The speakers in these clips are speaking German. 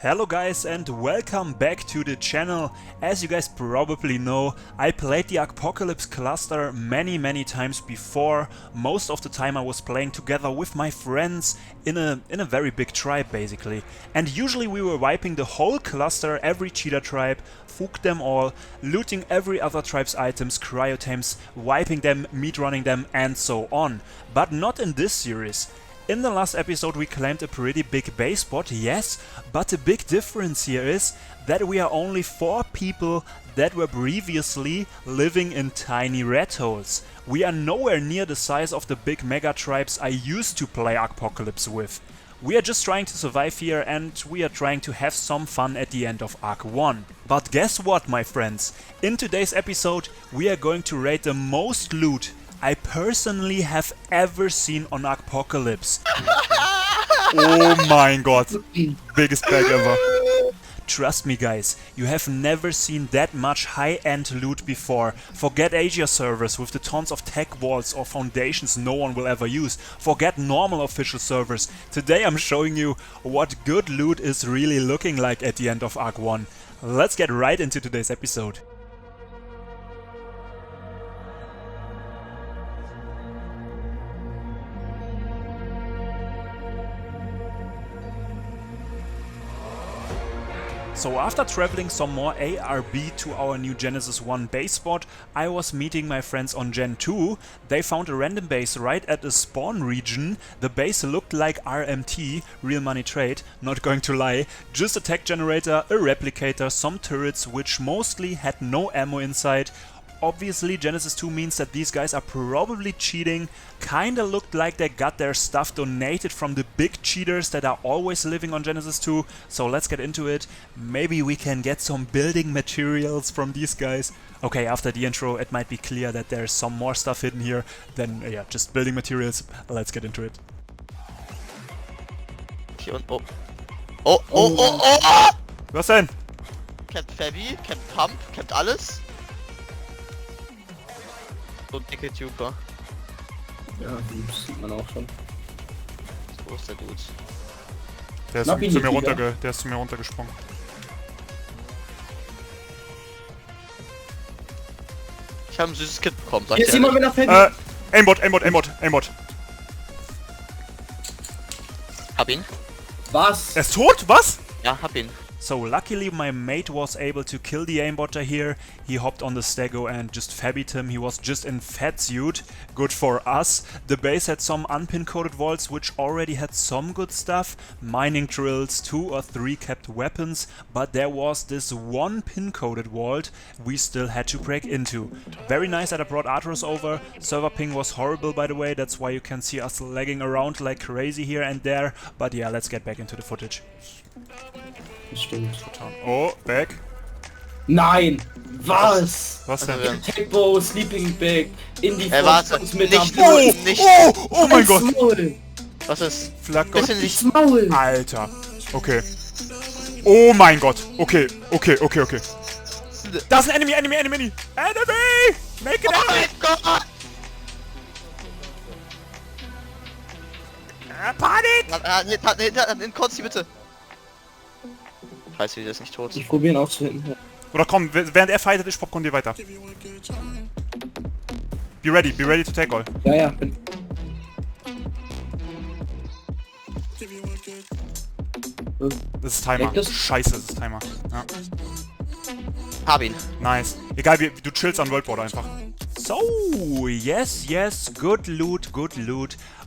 Hello guys and welcome back to the channel. As you guys probably know, I played the ARKpoc cluster many times before. Most of the time I was playing together with my friends in a very big tribe basically. And usually we were wiping the whole cluster, every cheater tribe, fuck them all, looting every other tribe's items, cryotames, wiping them, meat running them and so on. But not in this series. In the last episode we claimed a pretty big base spot, yes, but the big difference here is that we are only 4 people that were previously living in tiny rat holes. We are nowhere near the size of the big mega tribes I used to play ARKpoc with. We are just trying to survive here and we are trying to have some fun at the end of Ark 1. But guess what, my friends? In today's episode we are going to raid the most loot I personally have ever seen on ARKpoc. Oh my god, biggest bag ever. Trust me guys, you have never seen that much high-end loot before. Forget Asia servers with the tons of tech vaults or foundations no one will ever use. Forget normal official servers. Today I'm showing you what good loot is really looking like at the end of Ark 1. Let's get right into today's episode. So after traveling some more ARB to our new Genesis 1 base spot, I was meeting my friends on Gen 2. They found a random base right at the spawn region. The base looked like RMT, real money trade, not going to lie. Just a tech generator, a replicator, some turrets which mostly had no ammo inside. Obviously Genesis 2 means that these guys are probably cheating. Kinda looked like they got their stuff donated from the big cheaters that are always living on Genesis 2. So let's get into it. Maybe we can get some building materials from these guys. Okay, after the intro it might be clear that there's some more stuff hidden here than yeah, just building materials. Let's get into it. Hier und oh! Was denn? Camp Fabby, Camp Pump, Camp alles. So dicke Duper. Ja, das sieht man auch schon. So ist der Dude. Der ist zu mir runtergesprungen. Ich habe ein süßes Kit bekommen, sag Hier ich ist jemand mit ehrlich. einer Fabby. Aimbot. Hab ihn. Was? Er ist tot? Was? Ja, hab ihn. So luckily my mate was able to kill the aimbotter here. He hopped on the stego and just fabbied him. He was just in fat suit. Good for us. The base had some unpin coded vaults which already had some good stuff. Mining drills, 2 or 3 kept weapons. But there was this one pin coded vault we still had to break into. Very nice that I brought Artros over. Server ping was horrible by the way. That's why you can see us lagging around like crazy here and there. But yeah, let's get back into the footage. Stimmt. Oh, back. Nein! Was? Was denn? Also, Techbo, Sleeping Bag, Indie warte, mit nicht einer nur, nicht. Oh mein Gott! Maul! Was ist? Flak Bisschen nicht. Maul! Alter. Okay. Oh mein Gott. Okay. Da ist ein Enemy! Enemy! Make it Oh out! mein Gott! Panik! In Konzi bitte. Scheiße, wie der ist nicht tot. Ich probiere ihn aufzuhitten. Oder komm, während er fightet, ich popcorn dir weiter. Be ready to take all. Ja, bin. Das ist Timer. Das? Scheiße, das ist Timer. Ja. Hab ihn. Nice. Egal, du chillst an Worldboard einfach. So, yes, good loot.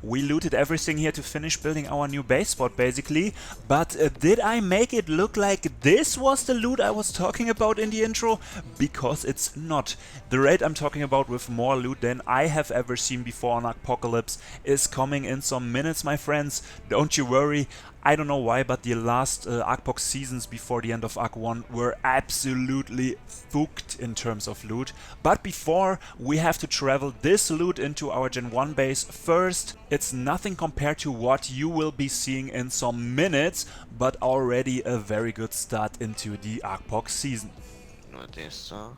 We looted everything here to finish building our new base spot basically. But did I make it look like this was the loot I was talking about in the intro? Because it's not. The raid I'm talking about with more loot than I have ever seen before on ARKpoc is coming in some minutes, my friends. Don't you worry. I don't know why, but the last ARKpoc seasons before the end of Ark 1 were absolutely fucked in terms of loot. But before, we have to travel this loot into our Gen 1 base first. It's nothing compared to what you will be seeing in some minutes, but already a very good start into the ARKpoc season. Nur das da.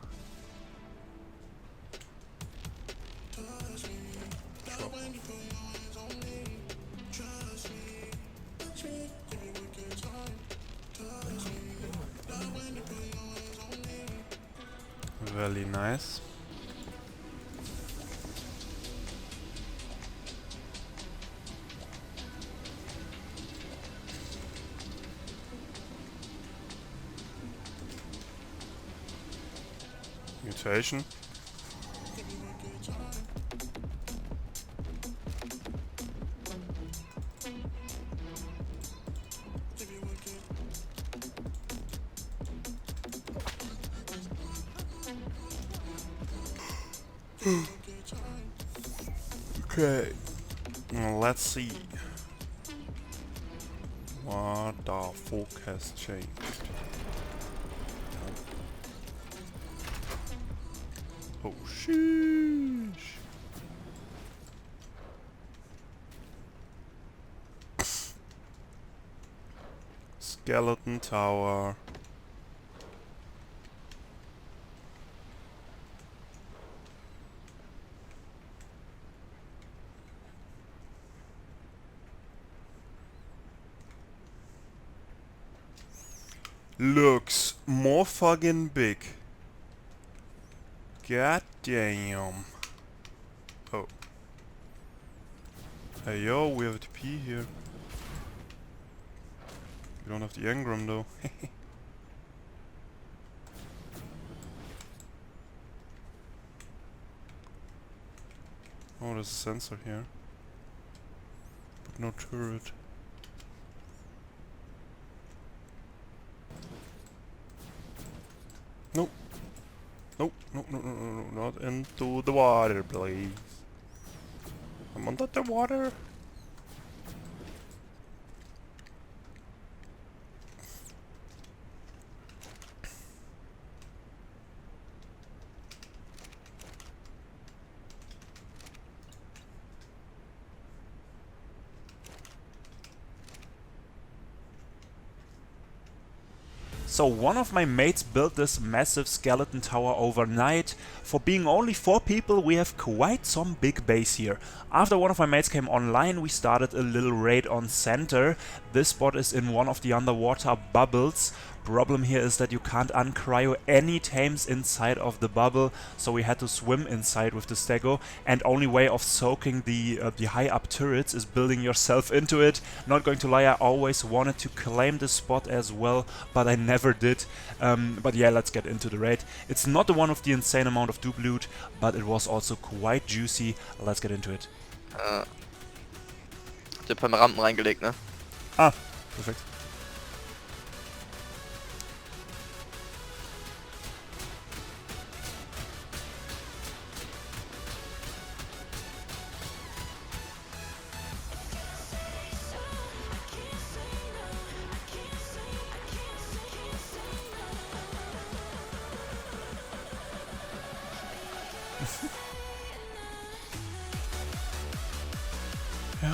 Really nice. Mutation. Okay, well, let's see what the fuck has changed. Oh sheesh. Skeleton tower. Looks more fucking big. God damn. Oh. Hey yo, we have a DUPE here. We don't have the engram though. Oh, there's a sensor here. But no turret. Nope. Nope, no, no, no, no, no, not into the water, please. I'm under the water. So one of my mates built this massive skeleton tower overnight. For being only 4 people, we have quite some big base here. After one of my mates came online, we started a little raid on center. This spot is in one of the underwater bubbles. Problem here is that you can't uncryo any tames inside of the bubble, so we had to swim inside with the stego, and only way of soaking the high up turrets is building yourself into it. Not going to lie, I always wanted to claim this spot as well, but I never did. But yeah, let's get into the raid. It's not the one of the insane amount of dupe loot, but it was also quite juicy. Let's get into it. Der hat ein paar Rampen reingelegt, ne? Ah, perfekt. Ja.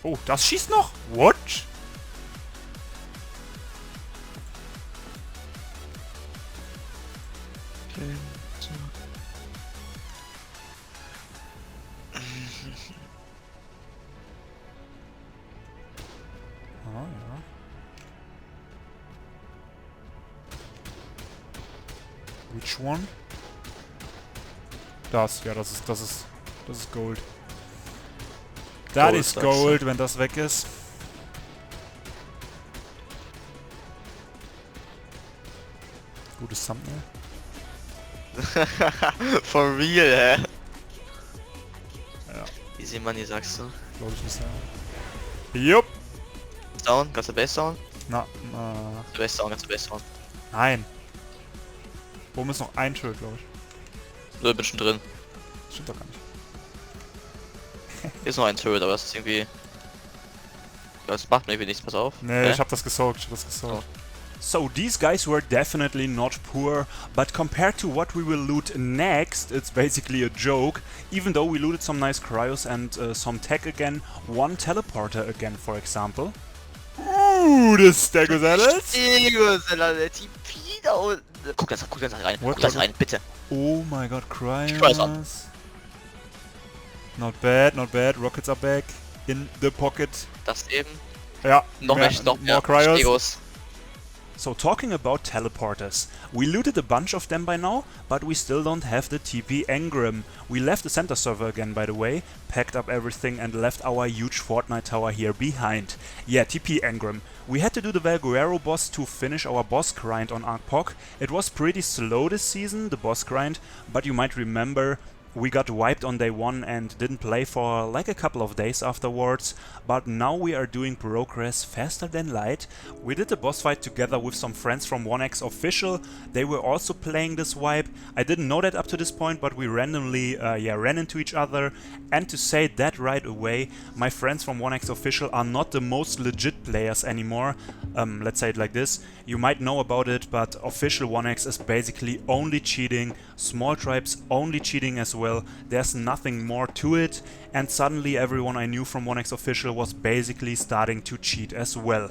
Oh, das schießt noch? What? Ah, ja. Which one? Das, ja, das ist Gold. Das ist Gold, wenn das weg ist. Gutes Thumbnail. For real, hä? Ja, Easy Money, sagst du? glaube ich nicht. Jupp. Down? Kannst du Base down? Na, Kannst du Base down, kannst du Base down. nein. Oben ist noch ein Schild, glaube ich. Nö, bin schon drin. Stimmt doch gar nicht. Hier ist noch ein Turret, aber das ist irgendwie... Das macht mir irgendwie nichts, pass auf. Nee, ich hab das gesaugt, So these guys were definitely not poor, but compared to what we will loot next, it's basically a joke. Even though we looted some nice cryos and some tech again, one teleporter again, for example. Ooh, das Stegosaurus. Der TP da unten. Guck das rein, What? guck das rein, bitte. Oh my god, Cryos cryos. Not bad, not bad. Rockets are back in the pocket. Das eben. Ja, Noch more mehr cryos. Stegos. So talking about teleporters, we looted a bunch of them by now, but we still don't have the TP Engram. We left the center server again, by the way, packed up everything and left our huge Fortnite tower here behind. Yeah, TP Engram. We had to do the Valguero boss to finish our boss grind on ARKpoc. It was pretty slow this season, the boss grind, but you might remember we got wiped on day 1 and didn't play for like a couple of days afterwards, but now we are doing progress faster than light. We did the boss fight together with some friends from 1x Official. They were also playing this wipe. I didn't know that up to this point, but we randomly ran into each other. And to say that right away, my friends from 1x Official are not the most legit players anymore. Let's say it like this. You might know about it, but Official 1x is basically only cheating, small tribes only cheating as well. There's nothing more to it, and suddenly everyone I knew from 1x Official was basically starting to cheat as well.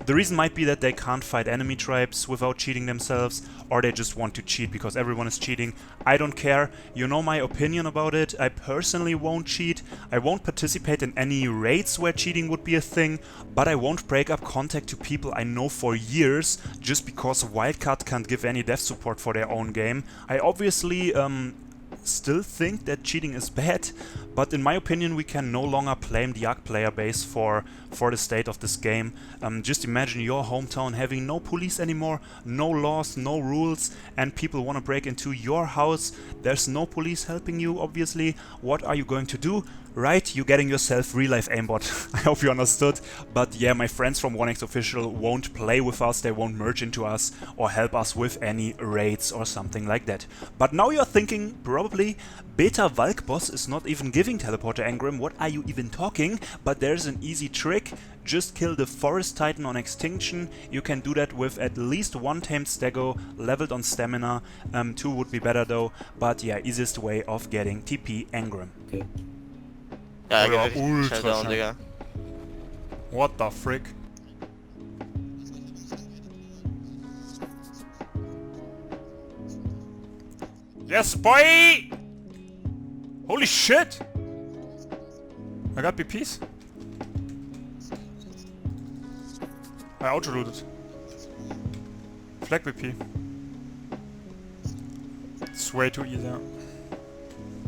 The reason might be that they can't fight enemy tribes without cheating themselves, or they just want to cheat because everyone is cheating. I don't care, you know my opinion about it. I personally won't cheat, I won't participate in any raids where cheating would be a thing, but I won't break up contact to people I know for years just because Wildcard can't give any dev support for their own game. I obviously still think that cheating is bad, but in my opinion we can no longer blame the ARK player base for the state of this game. Just imagine your hometown having no police anymore, no laws, no rules, and people want to break into your house. There's no police helping you, obviously. What are you going to do? Right, you're getting yourself real life aimbot. I hope you understood. But yeah, my friends from 1x Official won't play with us, they won't merge into us or help us with any raids or something like that. But now you're thinking, probably, Beta Valk boss is not even giving Teleporter Engram, what are you even talking? But there's an easy trick, just kill the Forest Titan on Extinction. You can do that with at least 1 tamed Stego, leveled on Stamina. 2 would be better though, but yeah, easiest way of getting TP Engram. Okay. Ja, Oh ja, geht ultra schnell down, schnell. Digga. What the frick? Yes, boy! Holy shit! I got BPs. I auto-looted. Flag BP. It's way too easy.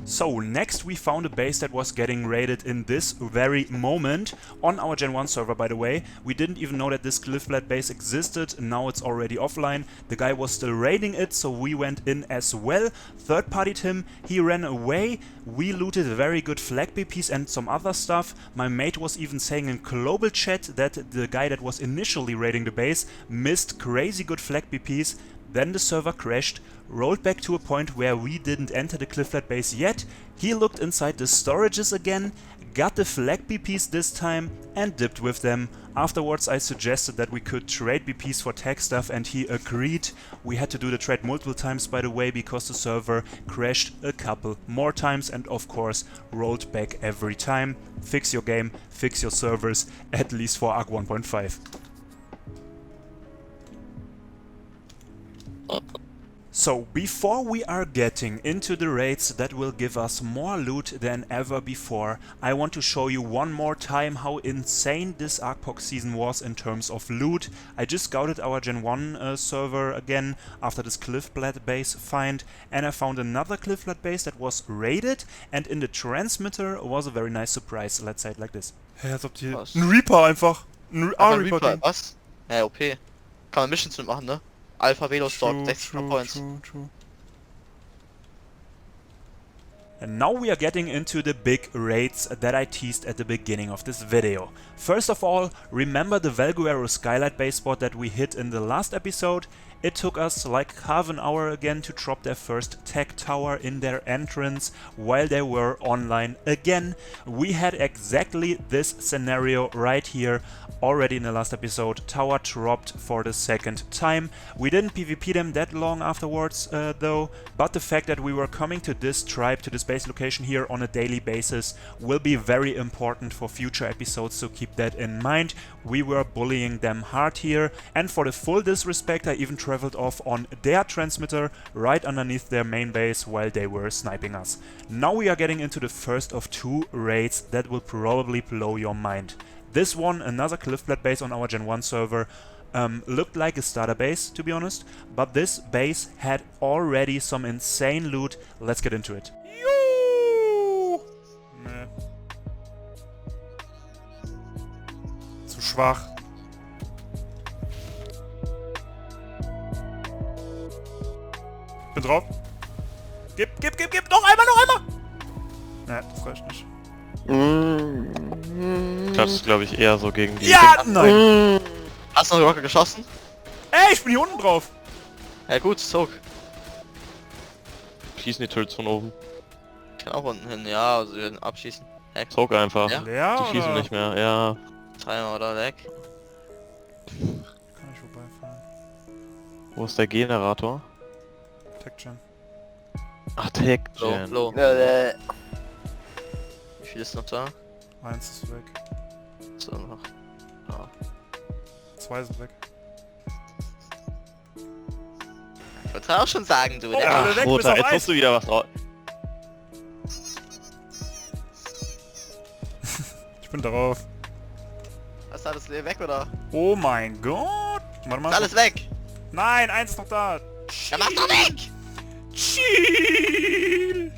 So next we found a base that was getting raided in this very moment on our Gen 1 server, by the way. We didn't even know that this Cliffblade base existed, now it's already offline. The guy was still raiding it, so we went in as well, third-partied him, he ran away, we looted very good flag BPs and some other stuff. My mate was even saying in global chat that the guy that was initially raiding the base missed crazy good flag BPs. Then the server crashed, rolled back to a point where we didn't enter the Cliffblade base yet. He looked inside the storages again, got the flag BPs this time and dipped with them. Afterwards I suggested that we could trade BPs for tech stuff and he agreed. We had to do the trade multiple times, by the way, because the server crashed a couple more times and of course rolled back every time. Fix your game, fix your servers, at least for ARK 1.5. So, before we are getting into the raids that will give us more loot than ever before, I want to show you one more time how insane this ARKpoc season was in terms of loot. I just scouted our Gen 1 server again after this Cliffblade base find, and I found another Cliffblade base that was raided, and in the transmitter was a very nice surprise, let's say it like this. Hey, als ob die... Was? Ein Reaper einfach. Ein Aber A-Reaper. Reaper, was? Ja, OP. Kann man Missions mitmachen, ne? Alpha Velo Stock, 60 Points. True. And now we are getting into the big raids that I teased at the beginning of this video. First of all, remember the Valguero Skylight base spot that we hit in the last episode? It took us like half an hour again to drop their first tech tower in their entrance while they were online again. We had exactly this scenario right here already in the last episode. Tower dropped for the second time. We didn't PvP them that long afterwards though, but the fact that we were coming to this tribe, to this base location here on a daily basis will be very important for future episodes, so keep that in mind. We were bullying them hard here, and for the full disrespect I even tried traveled off on their transmitter right underneath their main base while they were sniping us. Now we are getting into the first of 2 raids that will probably blow your mind. This one, another Cliffblade base on our Gen 1 server, looked like a starter base, to be honest, but this base had already some insane loot. Let's get into it. Nee. Zu schwach. Bin drauf. Gib! Noch einmal! Ne, das reicht nicht. Das ist, glaube ich, eher so gegen die... Ja, nein! Hast du noch Rocket geschossen? Ey, ich bin hier unten drauf! Ja gut, Zug. Schießen die Turrets von oben. Ich kann auch unten hin, ja, also wir werden abschießen. Heck. Zog einfach. Ja? Leer, Die schießen oder? nicht mehr, ja. Timer oder weg. Kann ich vorbeifahren. Wo ist der Generator? Tech-Gen. Ach, Flo, Tech-Gen. Flo. Wie viel ist noch da? 1 ist weg. So noch. Ja. 2 sind weg. Ich wollte auch schon sagen, du. Oh, Der alle Ach, weg, bis Roter, auf jetzt eins. musst du wieder was raus. Ich bin drauf. Hast du alles weg oder? Oh mein Gott! Warte mal. Ist alles weg! Nein, 1 ist noch da! Ja, mach doch weg! Chill!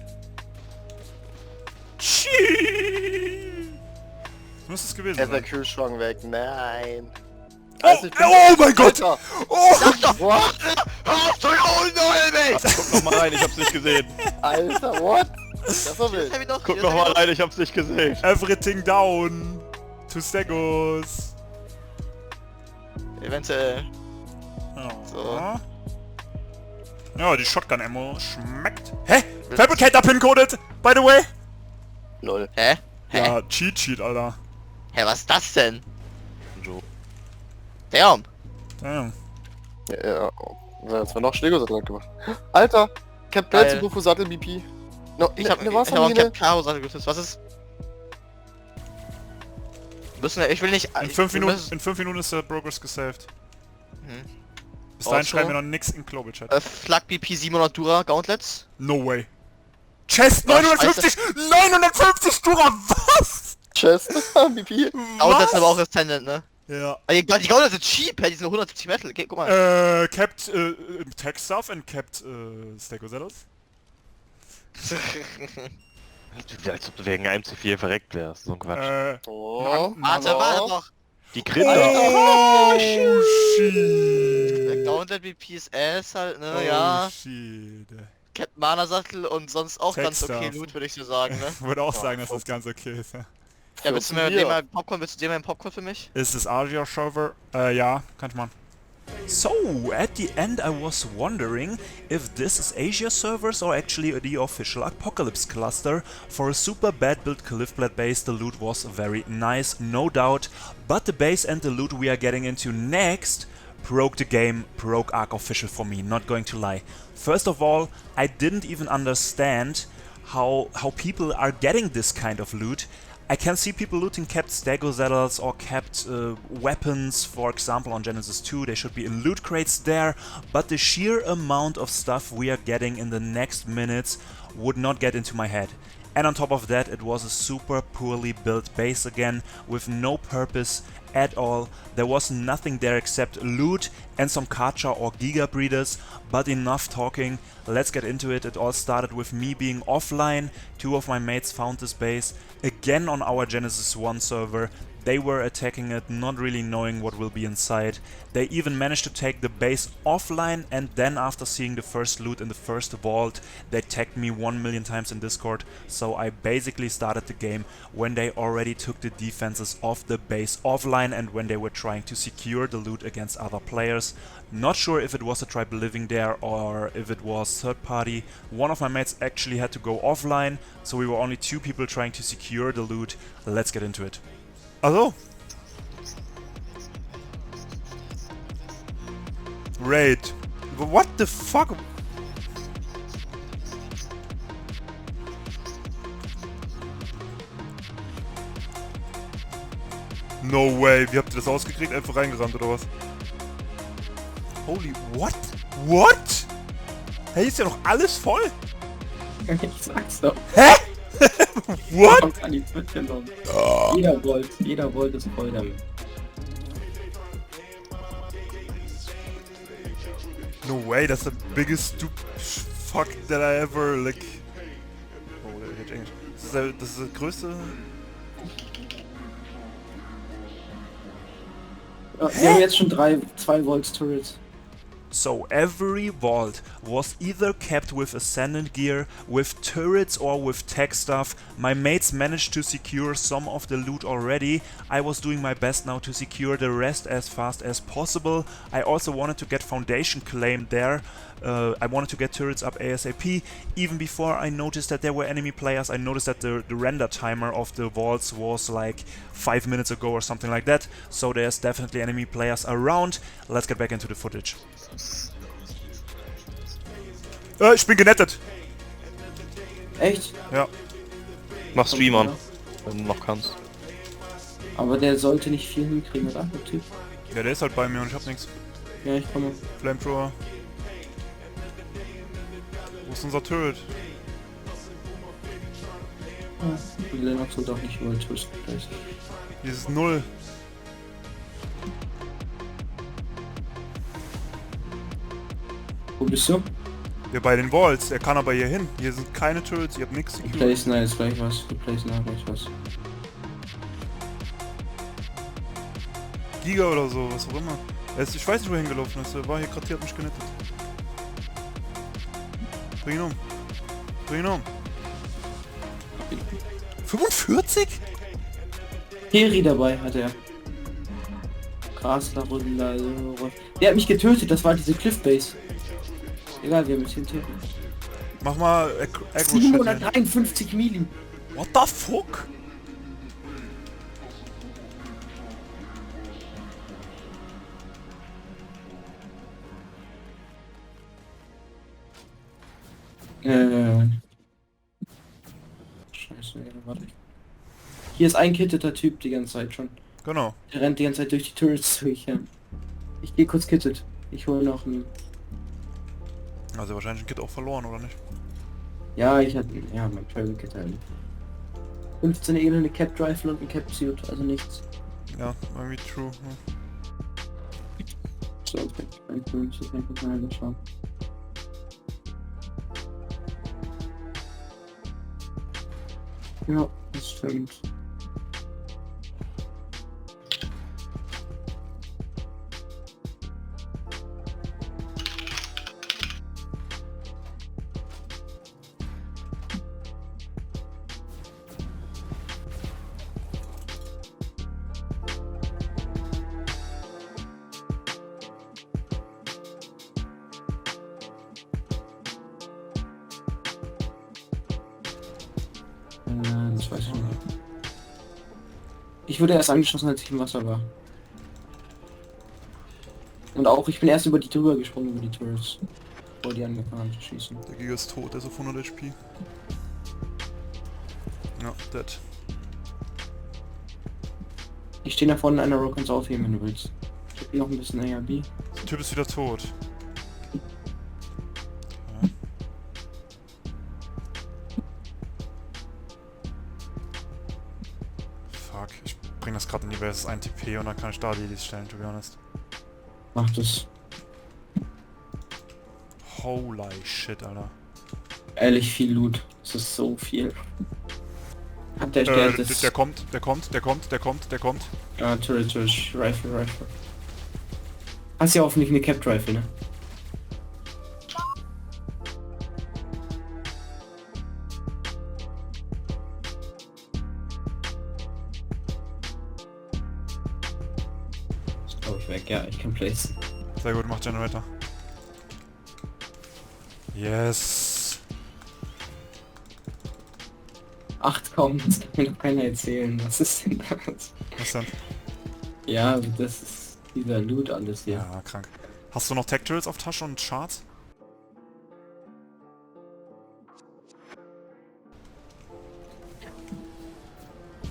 Was müsste es gewesen Der sein? Kühlschrank weg, nein. Oh, Also ich bin- oh mein Gott! Alter, Oh! Sag doch! Hörst du mich? Guck noch mal rein, ich hab's nicht gesehen. Alter, what? Das war wild. Hab ich noch? Guck noch mal rein, ich hab's nicht gesehen. Everything down! To Stegos! Eventuell. So. Ja, die Shotgun-Ammo schmeckt. Hä? Fabricator Pin-coded, by the way! Lol. Hä? Hä? Ja, Cheat-Sheet, Alter. Hä, was ist das denn? So. Damn. Damn. Ja, jetzt war noch Schlägersattel gemacht. Alter, Cap Pelz Geil. und Rufo Sattel BP. No, Ich hab auch Wassermine. Cap Karo Sache getestet. Was ist? Müssen wir, ich will nicht... In 5 wir Minuten, müssen- in 5 Minuten ist der Progress gesaved. Mhm. Bis dahin Also, schreiben wir noch nix in Global-Chat. Flak BP 700 Dura Gauntlets. No way. Chest Was, 950! 950 Dura, was? Chest, BP. Gauntlets aber auch Ascendant, ne? Ja. Aber die Gauntlets sind cheap, hä? Die sind nur 170 Metal. Okay, guck mal. Kept Tech Stuff and kept Stegosaddles. Als ob du wegen einem MC4 verreckt wärst, so ein Quatsch. Oh, Warte doch. Die Grinde. Oh, Der shit. Gauntlet BP ist S halt, ne? Oh, Ja. shit. Captain Mana Sattel und sonst auch Tech ganz okay Stuff. Loot, würde ich so sagen, ne? Ich würde auch sagen, dass das ganz okay ist. Ja. Ja, willst du mir den mal Popcorn, willst du dir mal einen Popcorn für mich? Ist das Asia Server? Ja, kann ich machen. So, at the end I was wondering if this is Asia servers or actually the official Apocalypse cluster. For a super bad built Cliffblade base the loot was very nice, no doubt, but the base and the loot we are getting into next broke the game, broke Ark official for me, not going to lie. First of all, I didn't even understand how people are getting this kind of loot. I can see people looting kept Stegosaddles or kept weapons, for example on Genesis 2, they should be in loot crates there, but the sheer amount of stuff we are getting in the next minutes would not get into my head. And on top of that, it was a super poorly built base again, with no purpose at all. There was nothing there except loot and some Karcher or Giga breeders, but enough talking, let's get into it. It all started with me being offline. 2 of my mates found this base, again on our Genesis 1 server. They were attacking it, not really knowing what will be inside. They even managed to take the base offline, and then after seeing the first loot in the first vault, they tagged me 1 million times in Discord, so I basically started the game when they already took the defenses of the base offline and when they were trying to secure the loot against other players. Not sure if it was a tribe living there or if it was third party. One of my mates actually had to go offline, so we were only 2 people trying to secure the loot. Let's get into it. Also. Raid. What the fuck? No way. Wie habt ihr das ausgekriegt? Einfach reingerannt oder was? Holy, what? What? Hey, ist ja noch alles voll? Ich sag's doch. Hä? What? Kommt an die Zwitsche noch. Jeder Volt ist voll damit. No way, that's the biggest fuck that I ever, like... Oh, der hat Englisch. Das ist der größte... Ja, wir haben jetzt schon 2 Volt Turrets. So every vault was either kept with ascendant gear, with turrets or with tech stuff. My mates managed to secure some of the loot already. I was doing my best now to secure the rest as fast as possible. I also wanted to get foundation claim there. I wanted to get turrets up ASAP. Even before I noticed that there were enemy players, I noticed that the render timer of the vaults was like 5 minutes ago or something like that. So there's definitely enemy players around. Let's get back into the footage. Ich bin genettet! Echt? Ja. Mach Stream an, wenn du noch kannst. Aber der sollte nicht viel hinkriegen, oder? Der Typ. Ja, der ist halt bei mir und ich hab nichts. Ja, ich komme. Flamethrower. Wo ist unser Turret? Ja, Linux wird auch nicht Volt Turrets. Hier ist 0. Wo bist du? Ja, bei den Walls. Er kann aber hier hin. Hier sind keine Turrets, ihr habt nichts. Replace, nein, ist gleich was. Replace, nein, gleich was. Giga oder so, was auch immer. Ich weiß nicht, wo er hingelaufen ist. Er war hier gerade, hier, hat mich genettet. Bring ihn um. Bring ihn um. 45? Peri dabei hat er. Grasler, der hat mich getötet, das war diese Cliff Base. Egal, wir müssen hin. Mach mal Aggro. 753 Milli. What the fuck? Scheiße, ja, warte. Hier ist ein kitteter Typ die ganze Zeit schon. Genau. Der rennt die ganze Zeit durch die Turrets durch. Ja. Ich gehe kurz kittet. Ich hole noch einen. Also wahrscheinlich ein Kit auch verloren, oder nicht? Ja, ich hatte. Ja, mein Travel Kit halt. 15 Ebene, eine Cap Rifle und ein Cap Suit, also nichts. Ja, irgendwie true. Ja. So, okay. Ich mal schauen. Ja, das stimmt. Das weiß ich nicht. Ich wurde erst angeschossen, als ich im Wasser war. Und auch, ich bin erst über die drüber gesprungen, über die Turrets. Bevor die angefangen haben zu schießen. Der Giga ist tot, der ist auf 100 HP. Ja, dead. Ich stehe da vorne in einer Rock, kannst du aufheben, wenn du willst. Ich hab hier noch ein bisschen ARB. Der Typ ist wieder tot. Fuck, ich bring das gerade in die Basis 1 TP und dann kann ich da die stellen, to be honest. Mach das. Holy shit, Alter. Ehrlich viel Loot. Das ist so viel. Hat der das... Der kommt. Ja, Turret, Rifle. Hast ja hoffentlich eine Capped Rifle, ne? Ist glaube ich weg, ja, ich kann placen. Sehr gut, macht Generator. Yes. Ach komm, das kann mir doch keiner erzählen. Was ist denn das? Was denn? Ja, das ist dieser Loot alles hier. Ja, krank. Hast du noch Tech Turrets auf Tasche und Charts?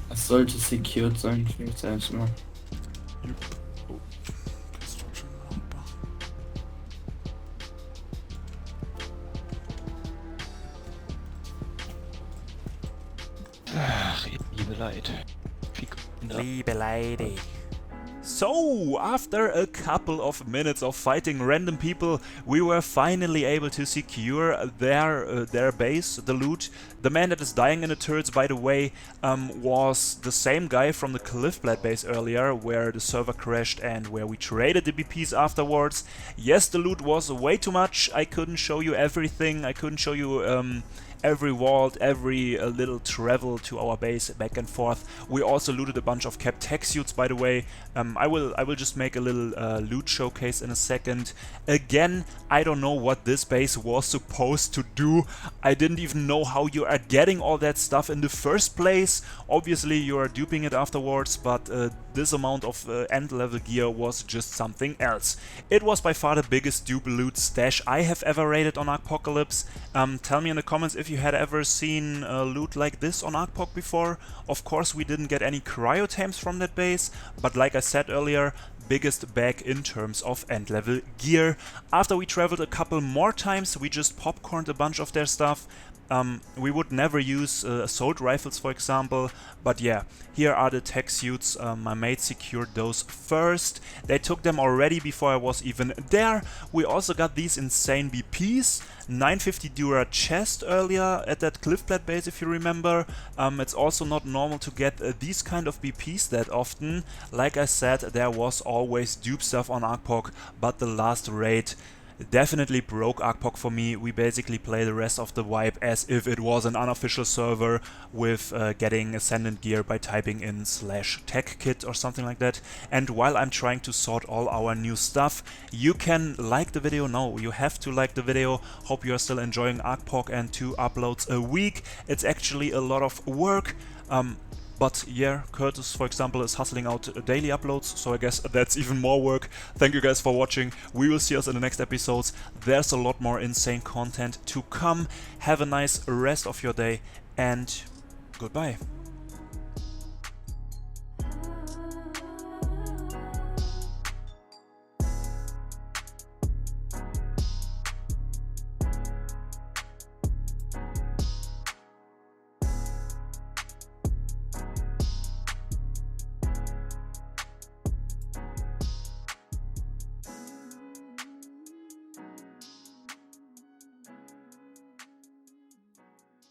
Das sollte secured sein, ich will jetzt erstmal. Liebe Leid. Liebe Lady. So, after a couple of minutes of fighting random people, we were finally able to secure their base, the loot. The man that is dying in the turrets, by the way, was the same guy from the Cliffblade base earlier, where the server crashed and where we traded the BPs afterwards. Yes, the loot was way too much. I couldn't show you everything. I couldn't show you every vault, every little travel to our base back and forth. We also looted a bunch of capped tech suits, by the way. I will just make a little loot showcase in a second. Again, I don't know what this base was supposed to do. I didn't even know how you are getting all that stuff in the first place. Obviously you are duping it afterwards, but this amount of end level gear was just something else. It was by far the biggest dupe loot stash I have ever raided on ARKpocalypse. Tell me in the comments if you had ever seen loot like this on ARKpoc before. Of course we didn't get any cryotames from that base, but like I said earlier, biggest bag in terms of end level gear. After we traveled a couple more times, we just popcorned a bunch of their stuff. We would never use assault rifles, for example, but yeah, here are the tech suits. My mates secured those first. They took them already before I was even there. We also got these insane BPs, 950 Dura chest earlier at that Cliffblade base, if you remember. It's also not normal to get these kind of BPs that often. Like I said, there was always dupe stuff on ARKpoc, but the last raid definitely broke ARKpoc for me. We basically play the rest of the wipe as if it was an unofficial server with getting Ascendant gear by typing in /tech kit or something like that. And while I'm trying to sort all our new stuff, you can like the video. No, you have to like the video. Hope you are still enjoying ARKpoc and 2 uploads a week. It's actually a lot of work. But yeah, Curtis, for example, is hustling out daily uploads, so I guess that's even more work. Thank you guys for watching. We will see us in the next episodes. There's a lot more insane content to come. Have a nice rest of your day, and goodbye.